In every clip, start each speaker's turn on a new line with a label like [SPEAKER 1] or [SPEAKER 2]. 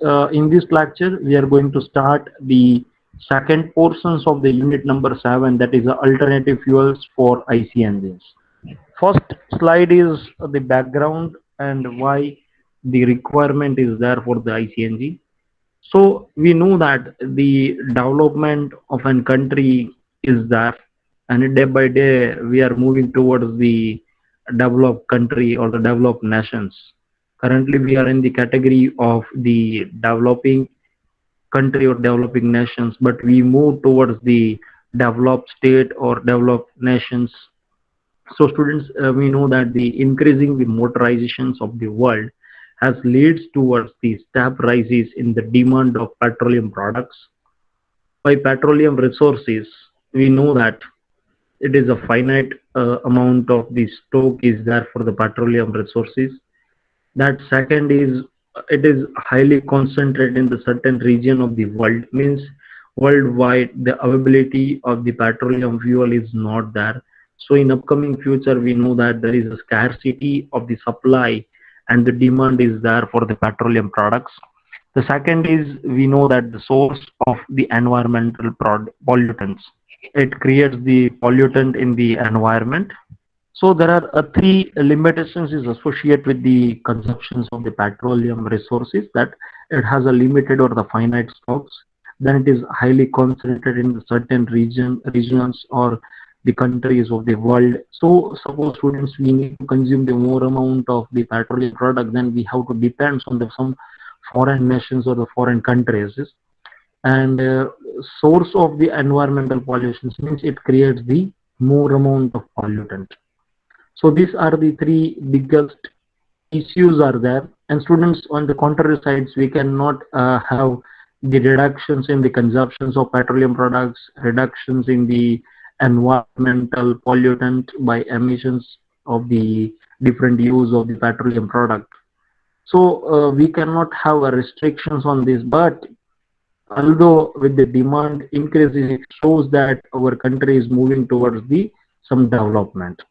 [SPEAKER 1] In this lecture, we are going to start the second portions of the unit number 7, that is alternative fuels for IC engines. First slide is the background and why the requirement is there for the IC engine. So we know that the development of a country is there, and day by day we are moving towards the developed country or the developed nations. Currently, we are in the category of the developing country or developing nations, but we move towards the developed state or developed nations. So students, we know that the increasing the motorizations of the world has leads towards the step rises in the demand of petroleum products. By petroleum resources, we know that it is a finite amount of the stock is there for the petroleum resources. That second is it is highly concentrated in the certain region of the world, means worldwide the availability of the petroleum fuel is not there. So in upcoming future we know that there is a scarcity of the supply and the demand is there for the petroleum products. The second is we know that the source of the environmental pollutants, it creates the pollutant in the environment. So there are three limitations is associated with the consumptions of the petroleum resources, that it has a limited or the finite stocks. Then it is highly concentrated in the certain regions or the countries of the world. So suppose students we need to consume the more amount of the petroleum product, then we have to depend on the some foreign nations or the foreign countries. And source of the environmental pollution means it creates the more amount of pollutant. So these are the three biggest issues are there. And students, on the contrary sides, we cannot have the reductions in the consumptions of petroleum products, reductions in the environmental pollutant by emissions of the different use of the petroleum product. So we cannot have restrictions on this, but although with the demand increasing, it shows that our country is moving towards the some development.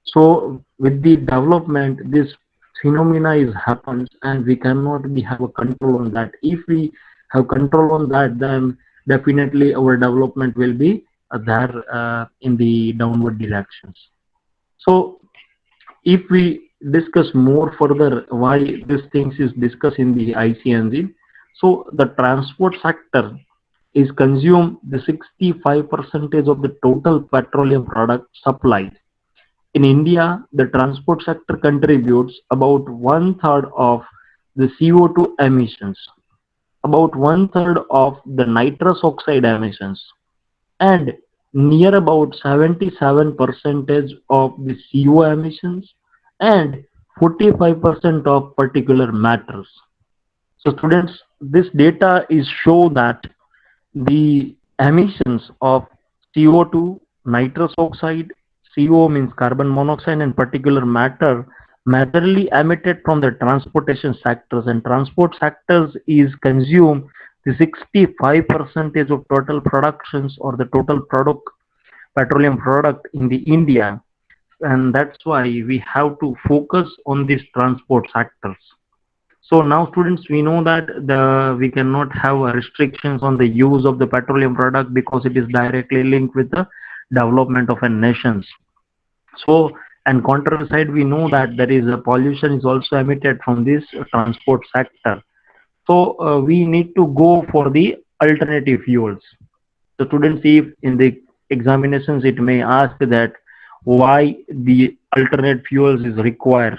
[SPEAKER 1] So with the development, this phenomena is happens, and we cannot be have a control on that. If we have control on that, then definitely our development will be there in the downward directions. So if we discuss more further why these things is discussed in the IC engine, so the transport sector is consume the 65 percentage of the total petroleum product supplied. In India, the transport sector contributes about one third of the CO2 emissions, about one third of the nitrous oxide emissions, and near about 77 percentage of the CO emissions and 45% of particular matters. So students, this data is show that the emissions of CO2, nitrous oxide, CO means carbon monoxide, and particular matter majorly emitted from the transportation sectors, and transport sectors is consume the 65 percentage of total productions or the total product petroleum product in the India, and that's why we have to focus on these transport sectors. So now students, we know that we cannot have restrictions on the use of the petroleum product because it is directly linked with the development of a nations. So, and contrary side, we know that there is a pollution is also emitted from this transport sector. So we need to go for the alternative fuels. So students, if in the examinations it may ask that why the alternate fuels is required,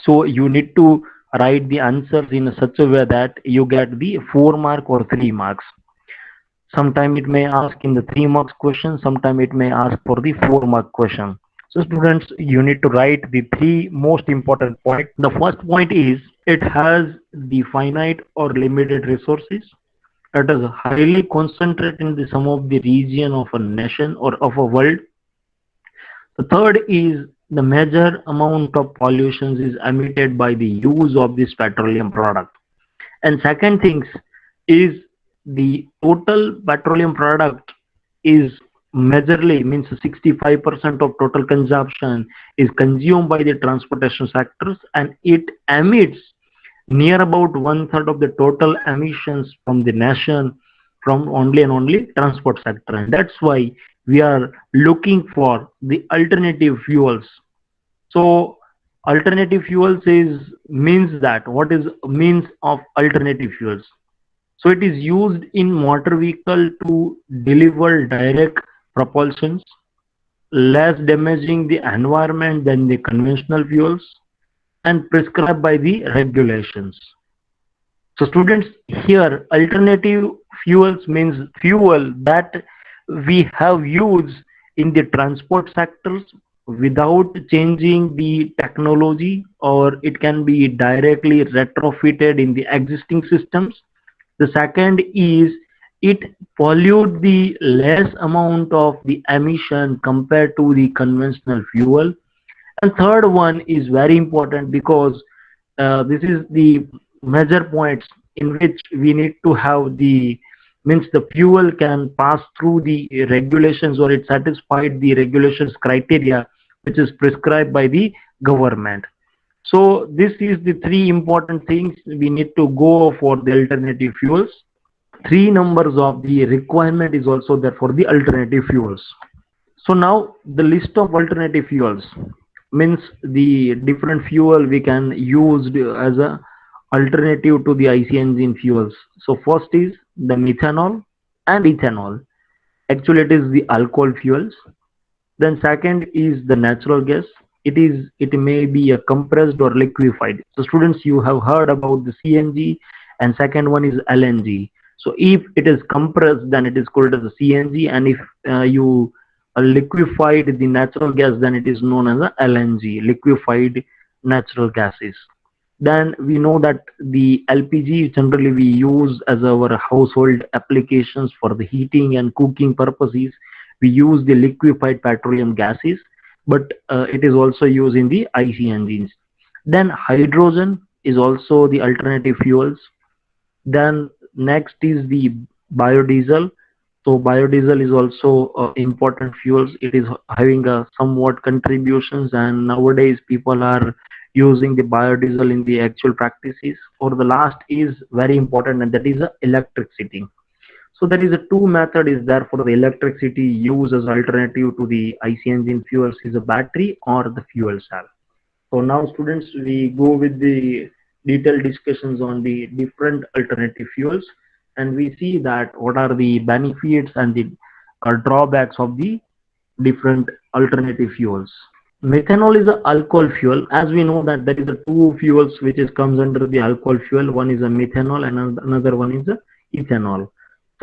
[SPEAKER 1] so you need to write the answers in such a way that you get the 4 mark or 3 marks. Sometime it may ask in the 3 marks question, sometime it may ask for the 4 mark question. So students, you need to write the three most important points. The first point is it has the finite or limited resources. It is highly concentrated in the some of the region of a nation or of a world. The third is the major amount of pollution is emitted by the use of this petroleum product. And second things is the total petroleum product is majorly means 65% of total consumption is consumed by the transportation sectors, and it emits near about one third of the total emissions from the nation from only and only transport sector, and that's why we are looking for the alternative fuels. So alternative fuels is means that what is means of alternative fuels? So it is used in motor vehicle to deliver direct propulsions, less damaging the environment than the conventional fuels, and prescribed by the regulations. So students, here alternative fuels means fuel that we have used in the transport sectors without changing the technology, or it can be directly retrofitted in the existing systems. The second is it pollute the less amount of the emission compared to the conventional fuel. And third one is very important because this is the major points in which we need to have the means the fuel can pass through the regulations, or it satisfied the regulations criteria which is prescribed by the government. So this is the three important things we need to go for the alternative fuels. Three numbers of the requirement is also there for the alternative fuels. So now the list of alternative fuels means the different fuel we can use as a alternative to the IC engine fuels. So first is the methanol and ethanol. Actually, it is the alcohol fuels. Then second is the natural gas. It may be a compressed or liquefied. So students, you have heard about the CNG, and second one is LNG. So if it is compressed, then it is called as a CNG, and if you liquefied the natural gas, then it is known as a LNG, liquefied natural gases. Then we know that the LPG generally we use as our household applications for the heating and cooking purposes. We use the liquefied petroleum gases, but it is also used in the IC engines. Then hydrogen is also the alternative fuels. Then next is the biodiesel. So biodiesel is also important fuels. It is having a somewhat contributions, and nowadays people are using the biodiesel in the actual practices. Or the last is very important, and that is electricity. So there is a two method is there for the electricity use as alternative to the IC engine fuels is a battery or the fuel cell. So now students, we go with the detailed discussions on the different alternative fuels, and we see that what are the benefits and the drawbacks of the different alternative fuels. Methanol is an alcohol fuel. As we know that there is a two fuels which is comes under the alcohol fuel. One is a methanol and another one is a ethanol.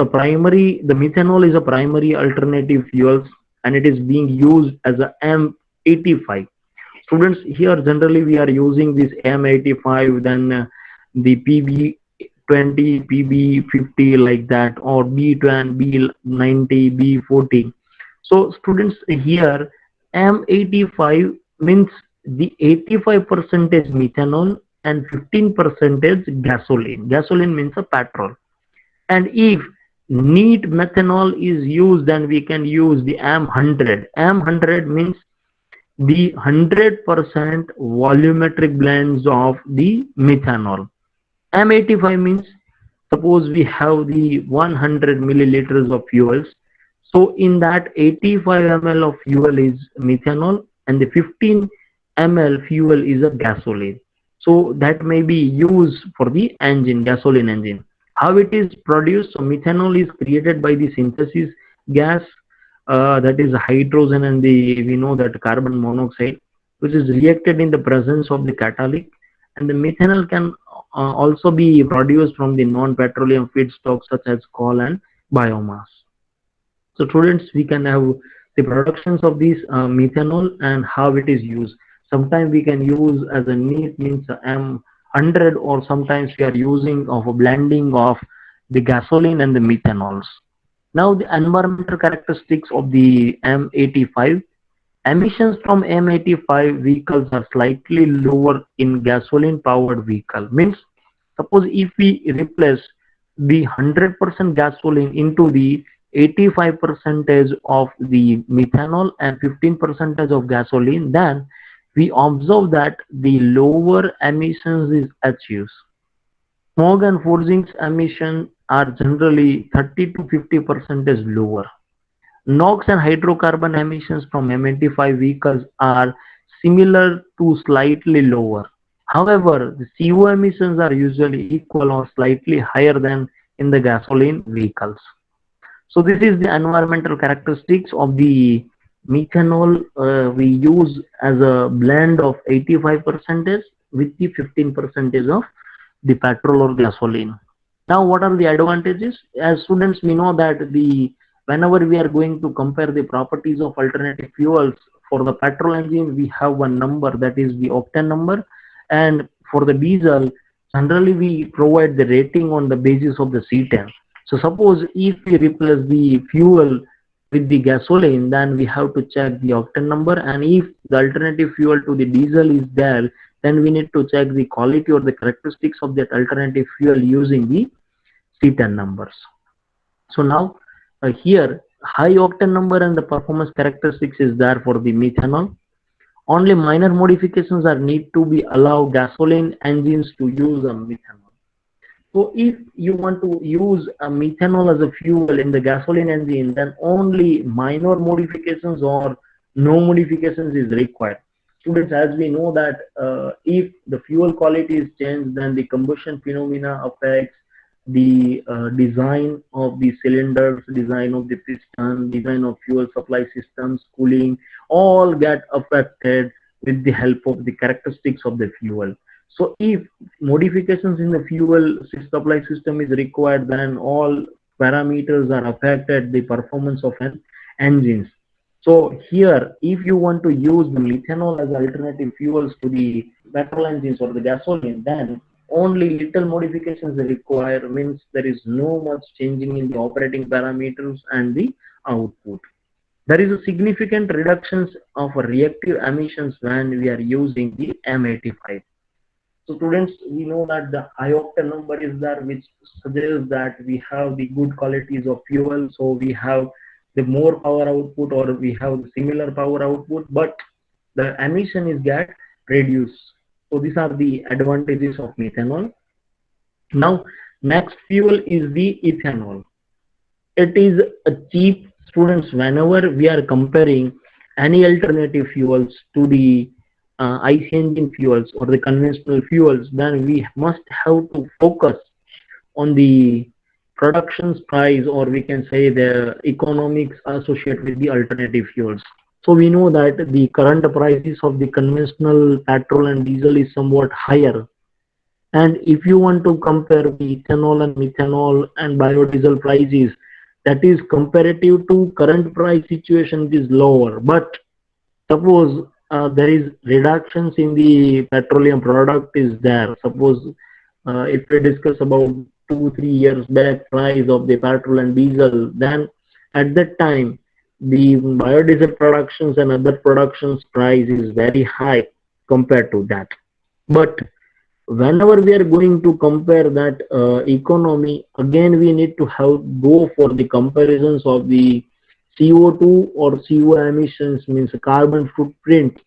[SPEAKER 1] So the methanol is a primary alternative fuels, and it is being used as a M85. Students, here generally we are using this M85, then the PB20, PB50 like that, or B10, B90, B40. So students, here M85 means the 85 percentage methanol and 15 percentage gasoline. Gasoline means a petrol. And if neat methanol is used, then we can use the M100. M100 means the 100% volumetric blends of the methanol. M85 means suppose we have the 100 milliliters of fuels. So in that 85 ml of fuel is methanol, and the 15 ml fuel is a gasoline. So that may be used for the engine, gasoline engine. How it is produced? So methanol is created by the synthesis gas, that is hydrogen and the we know that carbon monoxide, which is reacted in the presence of the catalytic, and the methanol can also be produced from the non-petroleum feedstocks such as coal and biomass. So students, we can have the productions of this methanol and how it is used. Sometimes we can use as a neat means M100, or sometimes we are using of a blending of the gasoline and the methanols. Now the environmental characteristics of the M85. Emissions from M85 vehicles are slightly lower in gasoline powered vehicle. Means suppose if we replace the 100% gasoline into the 85 percentage of the methanol and 15 percentage of gasoline, then we observe that the lower emissions is achieved. Smog and forgings emission are generally 30 to 50% lower. NOx and hydrocarbon emissions from M85 vehicles are similar to slightly lower. However, the CO emissions are usually equal or slightly higher than in the gasoline vehicles. So this is the environmental characteristics of the methanol we use as a blend of 85% with the 15% of the petrol or gasoline. Now, what are the advantages? As students, we know that the whenever we are going to compare the properties of alternative fuels for the petrol engine, we have one number that is the octane number, and for the diesel, generally we provide the rating on the basis of the C10. So, suppose if we replace the fuel with the gasoline, then we have to check the octane number, and if the alternative fuel to the diesel is there, then we need to check the quality or the characteristics of that alternative fuel using the C10 numbers. So now here high octane number and the performance characteristics is there for the methanol. Only minor modifications are need to be allow gasoline engines to use a methanol. So if you want to use a methanol as a fuel in the gasoline engine, then only minor modifications or no modifications is required. Students, as we know that if the fuel quality is changed, then the combustion phenomena affects the design of the cylinders, design of the piston, design of fuel supply systems, cooling, all get affected with the help of the characteristics of the fuel. So if modifications in the fuel supply system is required, then all parameters are affected the performance of an engines. So here, if you want to use the methanol as alternative fuels to the petrol engines or the gasoline, then only little modifications are required, means there is no much changing in the operating parameters and the output. There is a significant reductions of reactive emissions when we are using the M85. So students, we know that the high octane number is there, which suggests that we have the good qualities of fuel. So we have the more power output or we have the similar power output, but the emission is get reduced. So these are the advantages of methanol. Now, next fuel is the ethanol. It is a cheap, students, whenever we are comparing any alternative fuels to the IC engine fuels or the conventional fuels, then we must have to focus on the production's price, or we can say the economics associated with the alternative fuels. So we know that the current prices of the conventional petrol and diesel is somewhat higher, and if you want to compare the ethanol and methanol and biodiesel prices, that is comparative to current price situation, it is lower. But suppose there is reductions in the petroleum product is there. Suppose if we discuss about 2 3 years back price of the petrol and diesel, then at that time the biodiesel productions and other productions price is very high compared to that. But whenever we are going to compare that economy, again we need to have go for the comparisons of the CO2 or CO emissions, means carbon footprint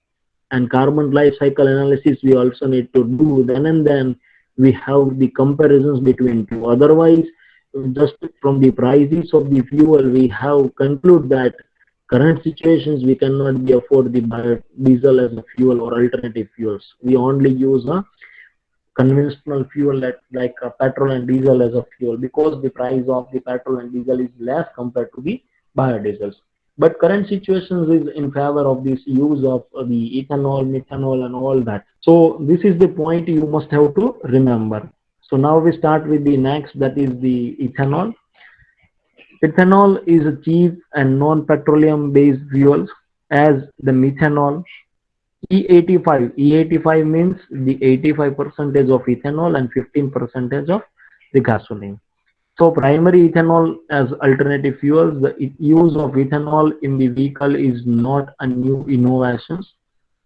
[SPEAKER 1] and carbon life cycle analysis we also need to do. Then and then we have the comparisons between two. Otherwise, just from the prices of the fuel, we have conclude that current situations we cannot be afford the diesel as a fuel or alternative fuels. We only use a conventional fuel like petrol and diesel as a fuel, because the price of the petrol and diesel is less compared to the biodiesels. But current situations is in favor of this use of the ethanol, methanol and all that. So this is the point you must have to remember. So now we start with the next, that is the ethanol. Ethanol is a cheap and non-petroleum based fuels as the methanol. E85 means the 85 percentage of ethanol and 15 percentage of the gasoline. So primary ethanol as alternative fuels, the use of ethanol in the vehicle is not a new innovation.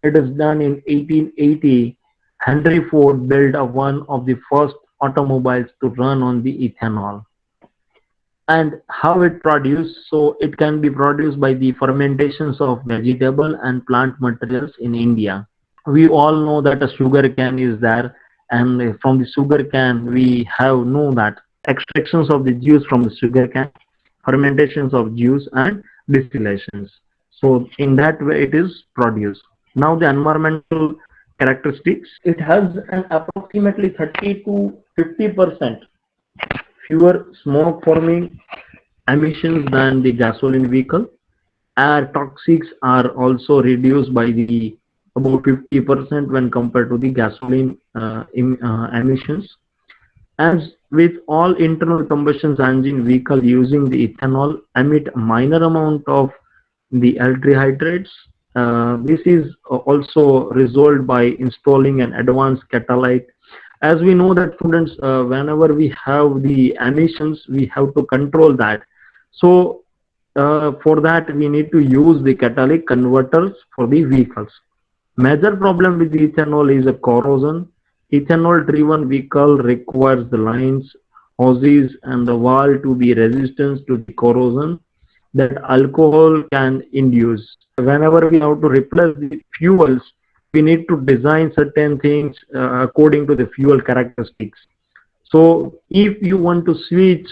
[SPEAKER 1] It is done in 1880. Henry Ford built one of the first automobiles to run on the ethanol. And how it produced? So it can be produced by the fermentations of vegetable and plant materials in India. We all know that a sugar cane is there, and from the sugar cane we have know that extractions of the juice from the sugar cane, fermentations of juice and distillations. So in that way it is produced. Now the environmental characteristics, it has an approximately 30 to 50% fewer smoke forming emissions than the gasoline vehicle. Air toxics are also reduced by the about 50% when compared to the gasoline emissions. As with all internal combustion engine vehicle using the ethanol emit a minor amount of the aldehydes. This is also resolved by installing an advanced catalyte. As we know that students, whenever we have the emissions, we have to control that. So for that we need to use the catalytic converters for the vehicles. Major problem with ethanol is a corrosion. Ethanol driven vehicle requires the lines, hoses and the valve to be resistant to the corrosion that alcohol can induce. Whenever we have to replace the fuels, we need to design certain things according to the fuel characteristics. So if you want to switch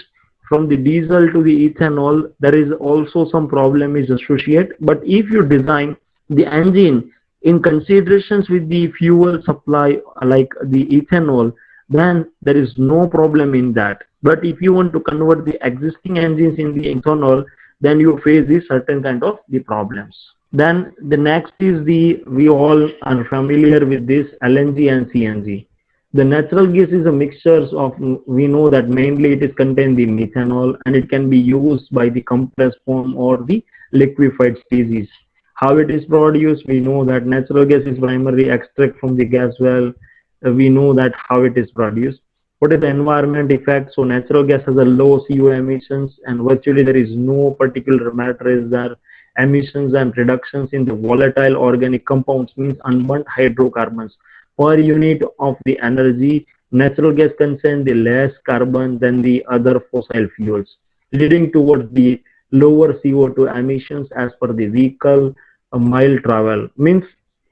[SPEAKER 1] from the diesel to the ethanol, there is also some problem is associated. But if you design the engine in considerations with the fuel supply like the ethanol, then there is no problem in that. But if you want to convert the existing engines in the ethanol, then you face this certain kind of the problems. Then the next is the, we all are familiar with this LNG and CNG. The natural gas is a mixture of, we know that mainly it is contained in methanol and it can be used by the compressed form or the liquefied stages. How it is produced, we know that natural gas is primarily extract from the gas well. We know that how it is produced. What is the environment effect? So natural gas has a low CO emissions and virtually there is no particular matter is there. Emissions and reductions in the volatile organic compounds means unburnt hydrocarbons per unit of the energy. Natural gas contains the less carbon than the other fossil fuels, leading towards the lower CO2 emissions as per the vehicle mile travel. Means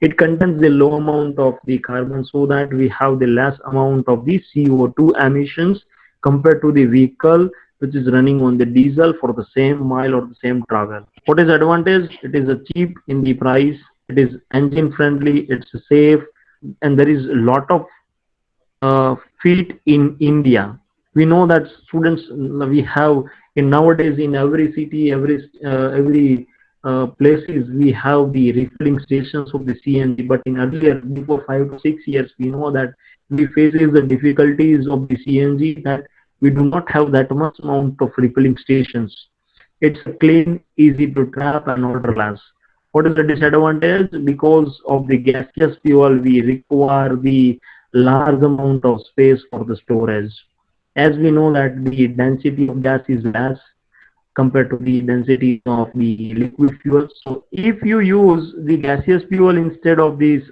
[SPEAKER 1] it contains the low amount of the carbon so that we have the less amount of the CO2 emissions compared to the vehicle which is running on the diesel for the same mile or the same travel. What is advantage? It is a cheap in the price, it is engine friendly, it's safe, and there is a lot of feet in India. We know that students, we have in nowadays in every city, every places we have the refilling stations of the CNG. But in earlier, before 5 to 6 years, we know that we faces the difficulties of the CNG that we do not have that much amount of refilling stations. It's clean, easy to trap and orderless. What is the disadvantage? Because of the gaseous fuel, we require the large amount of space for the storage. As we know that the density of gas is less compared to the density of the liquid fuels. So if you use the gaseous fuel instead of these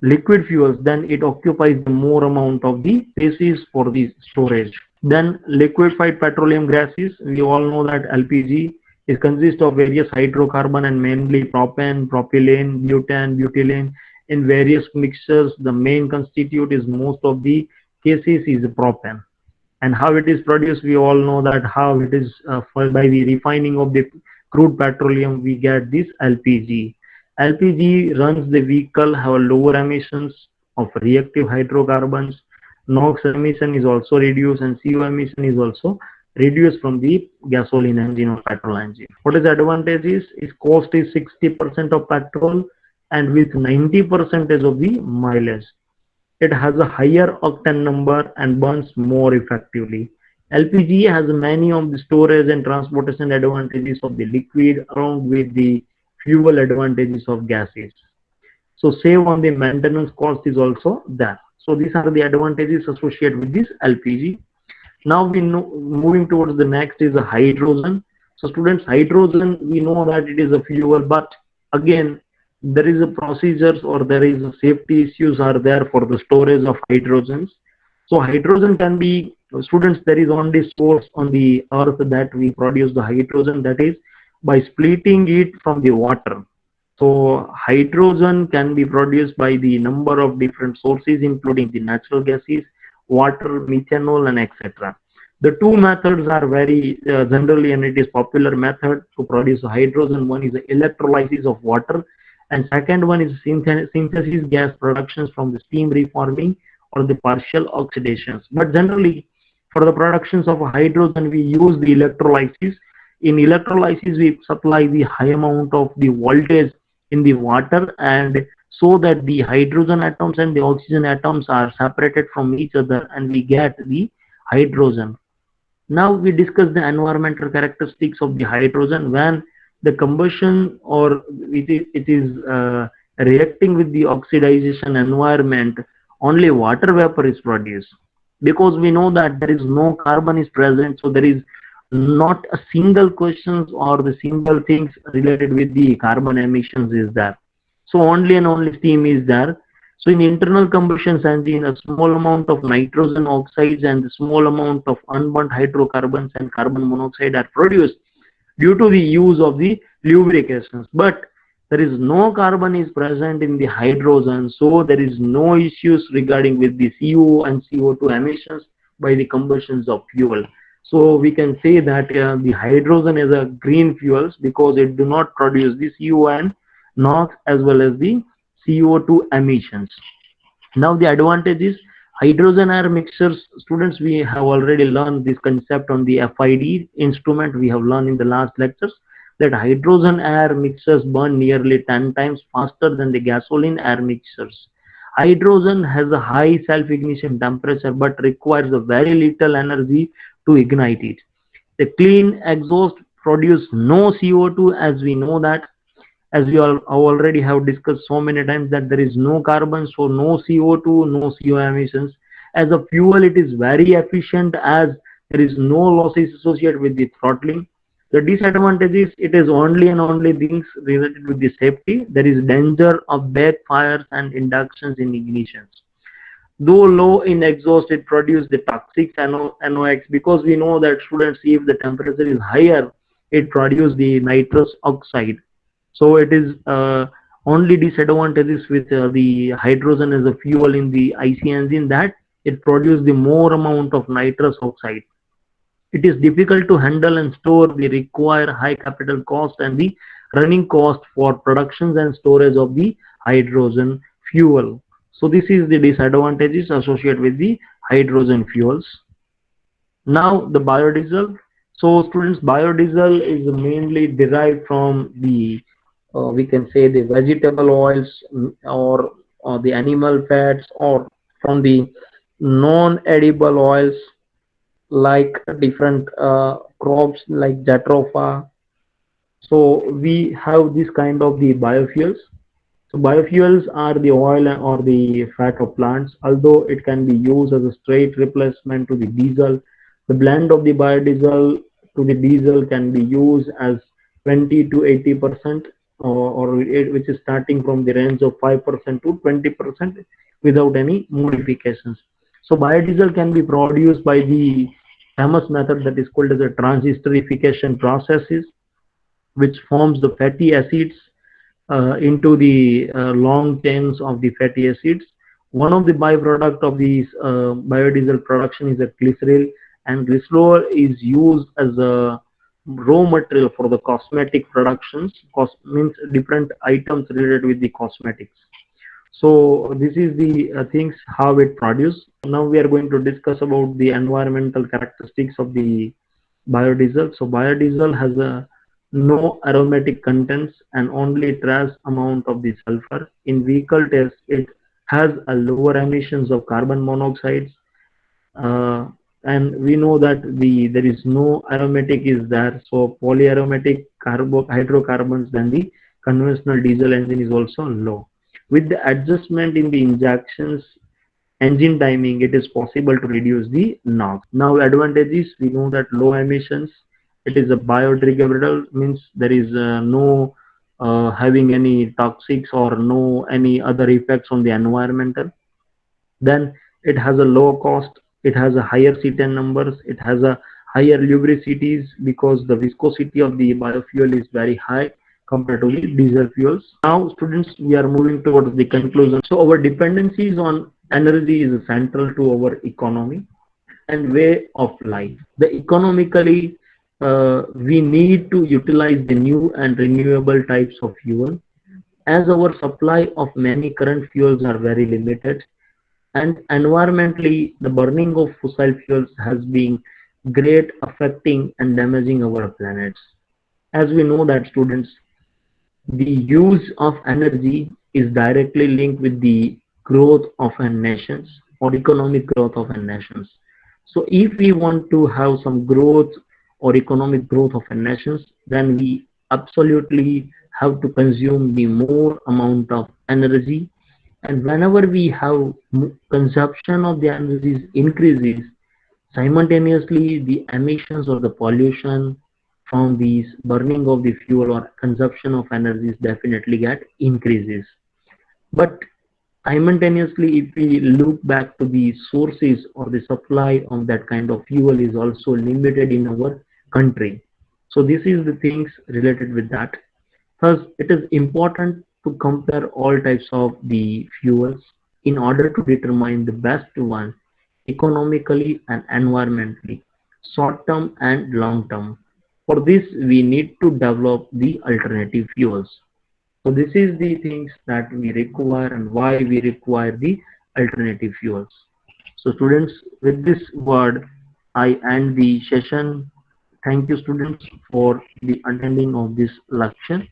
[SPEAKER 1] liquid fuels, then it occupies the more amount of the spaces for the storage. Then liquefied petroleum gases, we all know that LPG it consists of various hydrocarbon and mainly propane, propylene, butane, butylene in various mixtures. The main constitute is most of the cases is propane. And how it is produced, we all know that how it is by the refining of the crude petroleum we get this LPG. LPG runs the vehicle have lower emissions of reactive hydrocarbons. NOx emission is also reduced and CO emission is also reduced from the gasoline engine or petrol engine. What is the advantage is its cost is 60% of petrol and with 90% of the mileage. It has a higher octane number and burns more effectively. LPG has many of the storage and transportation advantages of the liquid along with the fuel advantages of gases. So save on the maintenance cost is also there. So these are the advantages associated with this LPG. Now we know moving towards the next is a hydrogen. So students, hydrogen we know that it is a fuel, but again there is a procedures or there is a safety issues are there for the storage of hydrogens. So hydrogen can be, students, there is only source on the earth that we produce the hydrogen, that is by splitting it from the water. So hydrogen can be produced by the number of different sources, including the natural gases, water, methanol, and etc. The two methods are very generally, and it is popular method to produce hydrogen. One is the electrolysis of water, and second one is synthesis gas productions from the steam reforming or the partial oxidations. But generally, for the productions of hydrogen, we use the electrolysis. In electrolysis, we supply the high amount of the voltage in the water, and so that the hydrogen atoms and the oxygen atoms are separated from each other, and we get the hydrogen. Now we discuss the environmental characteristics of the hydrogen. When the combustion or it is reacting with the oxidization environment, only water vapor is produced, because we know that there is no carbon is present, so there is not a single questions or the single things related with the carbon emissions is there. So only and only steam is there. So in internal combustion engine, a small amount of nitrogen oxides and a small amount of unburnt hydrocarbons and carbon monoxide are produced due to the use of the lubrications. But there is no carbon is present in the hydrogen, so there is no issues regarding with the CO and CO2 emissions by the combustions of fuel. So we can say that the hydrogen is a green fuels because it do not produce the CO and NOx as well as the CO2 emissions. Now the advantage is hydrogen air mixtures. Students, we have already learned this concept on the FID instrument. We have learned in the last lectures that hydrogen air mixtures burn nearly 10 times faster than the gasoline air mixtures. Hydrogen has a high self-ignition temperature but requires a very little energy to ignite it. The clean exhaust produce no CO2, as we know that, as we all already have discussed so many times, that there is no carbon, so no CO2, no CO emissions. As a fuel, it is very efficient as there is no losses associated with the throttling. The disadvantage is it is only and only things related with the safety. There is danger of backfires and inductions in ignitions. Though low in exhaust, it produces the toxic NOx, because we know that, students, if the temperature is higher, it produces the nitrous oxide. So it is only disadvantages with the hydrogen as a fuel in the IC engine, that it produces the more amount of nitrous oxide. It is difficult to handle and store. We require high capital cost and the running cost for productions and storage of the hydrogen fuel. So this is the disadvantages associated with the hydrogen fuels. Now the biodiesel. So students, biodiesel is mainly derived from the we can say the vegetable oils, or the animal fats, or from the non-edible oils like different crops like jatropha. So we have this kind of the biofuels. So biofuels are the oil or the fat of plants, although it can be used as a straight replacement to the diesel. The blend of the biodiesel to the diesel can be used as 20 to 80%, which is starting from the range of 5% to 20% without any modifications. So biodiesel can be produced by the famous method that is called as a transesterification processes, which forms the fatty acids into the long chains of the fatty acids. One of the byproduct of these biodiesel production is a glycerol, and glycerol is used as a raw material for the cosmetic productions. Means different items related with the cosmetics. So this is the things how it produced. Now we are going to discuss about the environmental characteristics of the biodiesel. So biodiesel has a no aromatic contents and only trace amount of the sulfur. In vehicle tests, it has a lower emissions of carbon monoxides, uh, and we know that there is no aromatic is there. So polyaromatic hydrocarbons than the conventional diesel engine is also low. With the adjustment in the injections engine timing, it is possible to reduce the NOx. Now advantages, we know that low emissions, it is a biodegradable, means there is no having any toxics or no any other effects on the environmental. Then it has a low cost, it has a higher C10 numbers, it has a higher lubricities because the viscosity of the biofuel is very high compared to the diesel fuels. Now students, we are moving towards the conclusion. So our dependencies on energy is central to our economy and way of life. The economically, we need to utilize the new and renewable types of fuel, as our supply of many current fuels are very limited, and environmentally the burning of fossil fuels has been great affecting and damaging our planets. As we know that students, the use of energy is directly linked with the growth of a nations or economic growth of a nations. So if we want to have some growth or economic growth of a nations, then we absolutely have to consume the more amount of energy. And whenever we have consumption of the energies increases, simultaneously the emissions or the pollution from these burning of the fuel or consumption of energies definitely get increases. But simultaneously, if we look back to the sources or the supply of that kind of fuel is also limited in our country. So this is the things related with that. Thus, it is important to compare all types of the fuels in order to determine the best one economically and environmentally, short term and long term. For this, we need to develop the alternative fuels. So this is the things that we require and why we require the alternative fuels. So students, with this word, I end the session. Thank you students for the attending of this lecture.